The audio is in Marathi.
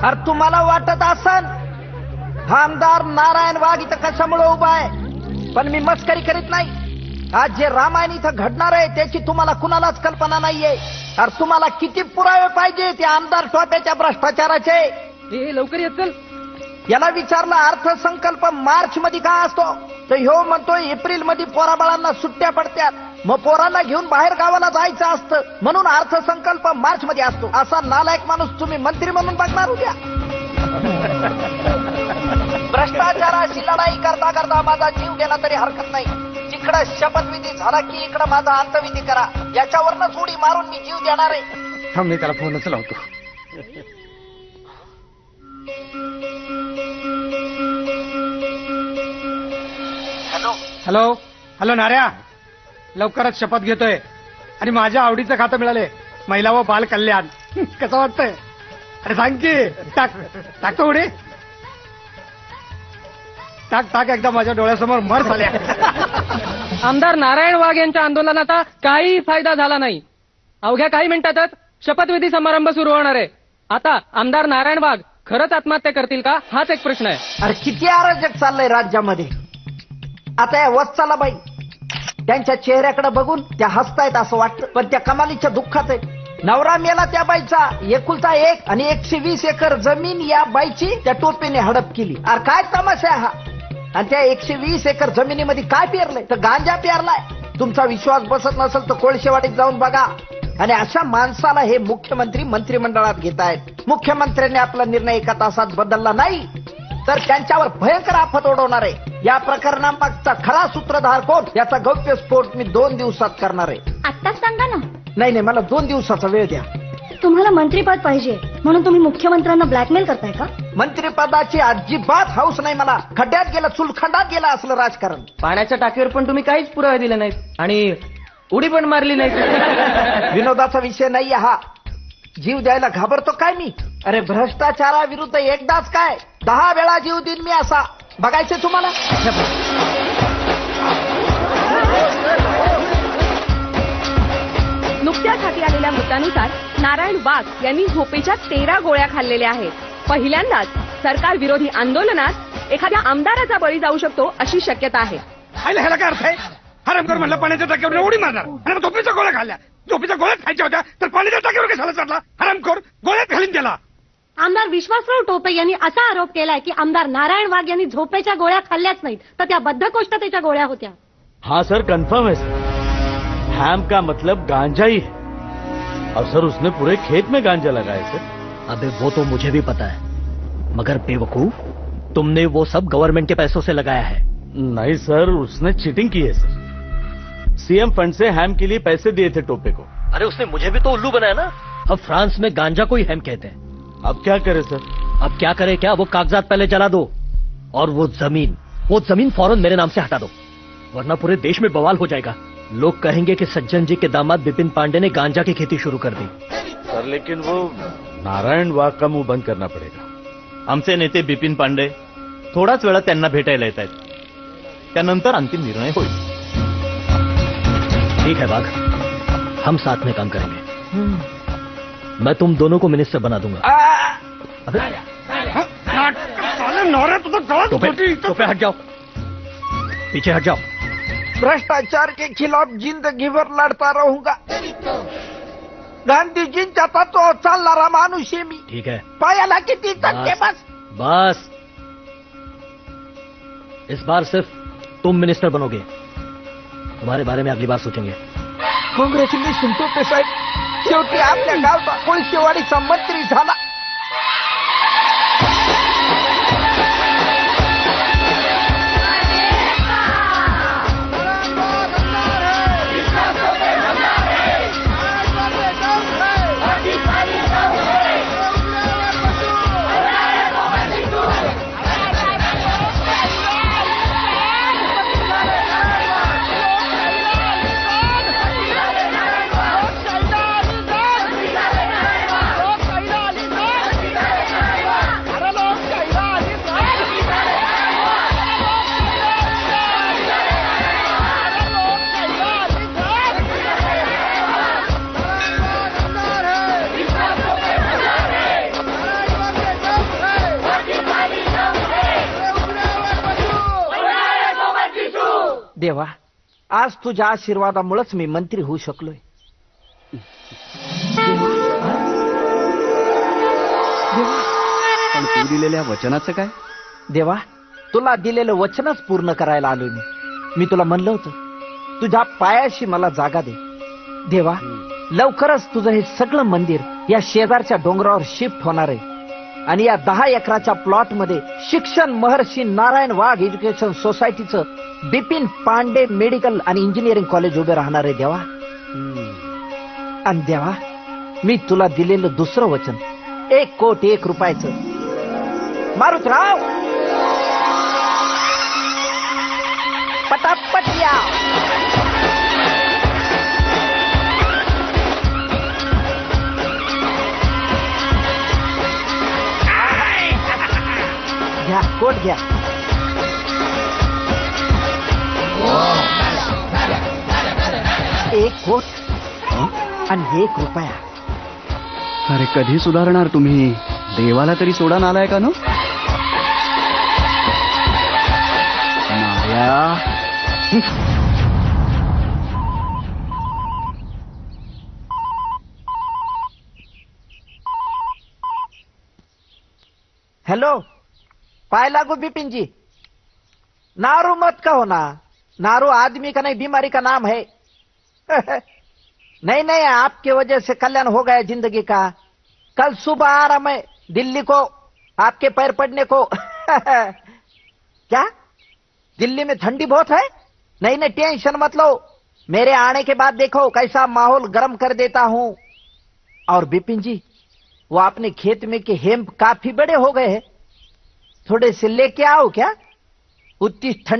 अरे तुम्हाला वाटत असन आमदार नारायण वाघ इथं कशामुळे उभा आहे, पण मी मस्करी करीत नाही. आज जे रामायण इथं घडणार आहे त्याची तुम्हाला कुणालाच कल्पना नाहीये. अरे तुम्हाला किती पुरावे पाहिजे त्या आमदार टोप्याच्या भ्रष्टाचाराचे. लवकर येत चल. याला विचारला अर्थसंकल्प मार्च मध्ये का असतो, तर ह्यो म्हणतोय एप्रिल मध्ये पोराबाळांना सुट्ट्या पडत्यात, मग पोरांना घेऊन बाहेर गावाला जायचं असतं म्हणून अर्थसंकल्प मार्च मध्ये असतो. असा नालायक माणूस तुम्ही मंत्री म्हणून बघणार उद्या. भ्रष्टाचाराशी लढाई करता करता माझा जीव गेला तरी हरकत नाही. तिकडं शपथविधी झाला की इकडं माझा अंतविधी करा. याच्यावरनच उडी मारून मी जीव देणार आहे. मी त्याला फोनच लावतो. हॅलो हॅलो हॅलो नाऱ्या, लवकरच शपथ घेतोय आणि माझ्या आवडीचं खातं मिळाले, महिला व बाल कल्याण. कसं वाटतंय? अरे सांग की. टाकतो उडी. टाक एकदा माझ्या डोळ्यासमोर मर झाल्या. आमदार नारायण वाघ यांच्या आंदोलनाचा काही फायदा झाला नाही. अवघ्या काही मिनिटातच शपथविधी समारंभ सुरू होणार आहे. आता आमदार नारायण वाघ खरंच आत्महत्या करतील का, हाच एक प्रश्न आहे. अरे किती अराजक चाललंय राज्यामध्ये. आता या वत्साला बाई त्यांच्या चेहऱ्याकडे बघून त्या हसतायत असं वाटतं, पण त्या कमालीच्या दुःखात आहे. नवरा मेला त्या बाईचा एकुलता एक आणि 120 एकर जमीन या बाईची त्या टोपीने हडप केली. अरे काय तमाशा आहे हा. आणि त्या 120 एकर जमिनीमध्ये काय पेरलंय, तर गांजा पेरलाय. तुमचा विश्वास बसत नसेल तर कोळशेवाडीत जाऊन बघा. आणि अशा माणसाला हे मुख्यमंत्री मंत्रिमंडळात घेत आहेत. मुख्यमंत्र्यांनी आपला निर्णय एका तासात बदलला नाही तर त्यांच्यावर भयंकर आफत ओढवणार आहे. या प्रकरणामागचा खरा सूत्रधार कोण याचा गौप्यस्फोट मी 2 दिवसात करणार आहे. आत्ताच सांगा ना. नाही मला 2 दिवसाचा वेळ द्या. तुम्हाला मंत्रीपद पाहिजे म्हणून तुम्ही मुख्यमंत्र्यांना ब्लॅकमेल करताय का? मंत्रिपदाची अजिबात हौस नाही मला. खड्ड्यात गेलं, चुलखंडात गेलं असलं राजकारण. पाण्याच्या टाकीवर पण तुम्ही काहीच पुरावे दिले नाहीत आणि उडी पण मारली नाही. विनोदाचा विषय नाहीये हा. जीव द्यायला घाबरतो काय मी? अरे भ्रष्टाचाराविरुद्ध एकदाच काय 10 वेळा जीव देईन मी असा. बघायचे तुम्हाला? नुकत्याच हाती आलेल्या वृत्तानुसार नारायण वाघ यांनी झोपेच्या 13 गोळ्या खाल्लेल्या आहेत. पहिल्यांदाच सरकार विरोधी आंदोलनात एखाद्या आमदाराचा बळी जाऊ शकतो अशी शक्यता आहे. ह्याला काय अर्थ आहे? हरामखोर म्हणलं पाण्याच्या टाकीवर उडी मारणार आणि मग झोपेच्या गोळ्या खाल्ल्या. झोपेच्या गोळ्याच खायच्या होत्या तर पाण्याच्या टाकीवर कशाला चढला? हरामखोर गोळ्यात घालून गेला. आमदार विश्वासराव टोपे यांनी असा आरोप केलाय की आमदार नारायण वाघ यांनी झोपेच्या गोळ्या खाल्ल्याच नाहीत तर त्या बद्धकोष्ठतेच्या गोळ्या होत्या. हाँ सर, कंफर्म है सर. हैम का मतलब गांजा ही है और सर उसने पूरे खेत में गांजा लगाया सर. अबे वो तो मुझे भी पता है मगर बेवकूफ, तुमने वो सब गवर्नमेंट के पैसों से लगाया है. नहीं सर, उसने चीटिंग की है सर. सीएम फंड से हैम के लिए पैसे दिए थे टोपे को. अरे उसने मुझे भी तो उल्लू बनाया ना. अब फ्रांस में गांजा को ही हैम कहते हैं. अब क्या करे सर? अब क्या करे क्या, वो कागजात पहले जला दो और वो जमीन फौरन मेरे नाम से हटा दो वरना पूरे देश में बवाल हो जाएगा. लोग कहेंगे कि सज्जन जी के दामाद विपिन पांडे ने गांजा की खेती शुरू कर दी. सर लेकिन वो नारायण वाघ का मुंह बंद करना पड़ेगा. आमचे नेते बिपिन पांडे थोडाच वेळात त्यांना भेटायला येत आहेत. त्यानंतर अंतिम निर्णय होईल. ठीक है वाघ, हम साथ में काम करेंगे. मैं तुम दोनों को मिनिस्टर बना दूंगा. टोपे हट जाओ, पीछे हट जाओ. भ्रष्टाचार के खिलाफ जिंदगी भर लड़ता रहूंगा. गांधीजींच्या तत्वावर चालणारा माणूस आहे मी. ठीक है, पायाला किती टक्के बस. बस इस बार सिर्फ तुम मिनिस्टर बनोगे. तुम्हारे बारे में अगली बार सोचेंगे. काँग्रेचुलेशन टोपे साहेब, शेवटी आपल्या गावचा कोळशेवाडीचा मंत्री झाला. देवा, आज तुझ्या आशीर्वादामुळेच मी मंत्री होऊ शकलोय. पण तू दिलेल्या वचनाचं काय? देवा, तुला दिलेलं वचनच पूर्ण करायला आलोय मी तुला म्हणलं होतं तुझ्या पायाशी मला जागा दे. देवा, लवकरच तुझं हे सगळं मंदिर या शेजारच्या डोंगरावर शिफ्ट होणार आहे आणि या 10 एकराच्या प्लॉट मध्ये शिक्षण महर्षी नारायण वाघ एज्युकेशन सोसायटीचं बिपिन पांडे मेडिकल आणि इंजिनिअरिंग कॉलेज उभे राहणार आहे देवा. आणि देवा, मी तुला दिलेलं दुसरं वचन 1 कोटी 1 रुपयाचं. मारुतराव, पटापट या. घ्या, कोट घ्या. एक कोट आणि 1 रुपया. अरे कधी सुधारणार तुम्ही? देवाला तरी सोडा नालाय का नो? नार्या, हेलो, पाय लागू बिपिन जी. नारू मत कहो ना, नारू आदमी का नहीं बीमारी का नाम है. नहीं नहीं, आपकी वजह से कल्याण हो गया जिंदगी का. कल सुबह आ रहा मैं दिल्ली को आपके पैर पड़ने को. क्या दिल्ली में ठंडी बहुत है? नहीं नहीं, टेंशन मत लो, मेरे आने के बाद देखो कैसा माहौल गर्म कर देता हूं. और बिपिन जी, वो अपने खेत में के हेम्प काफी बड़े हो गए हैं, थोड़े से लेके आओ क्या? उतनी ठंडी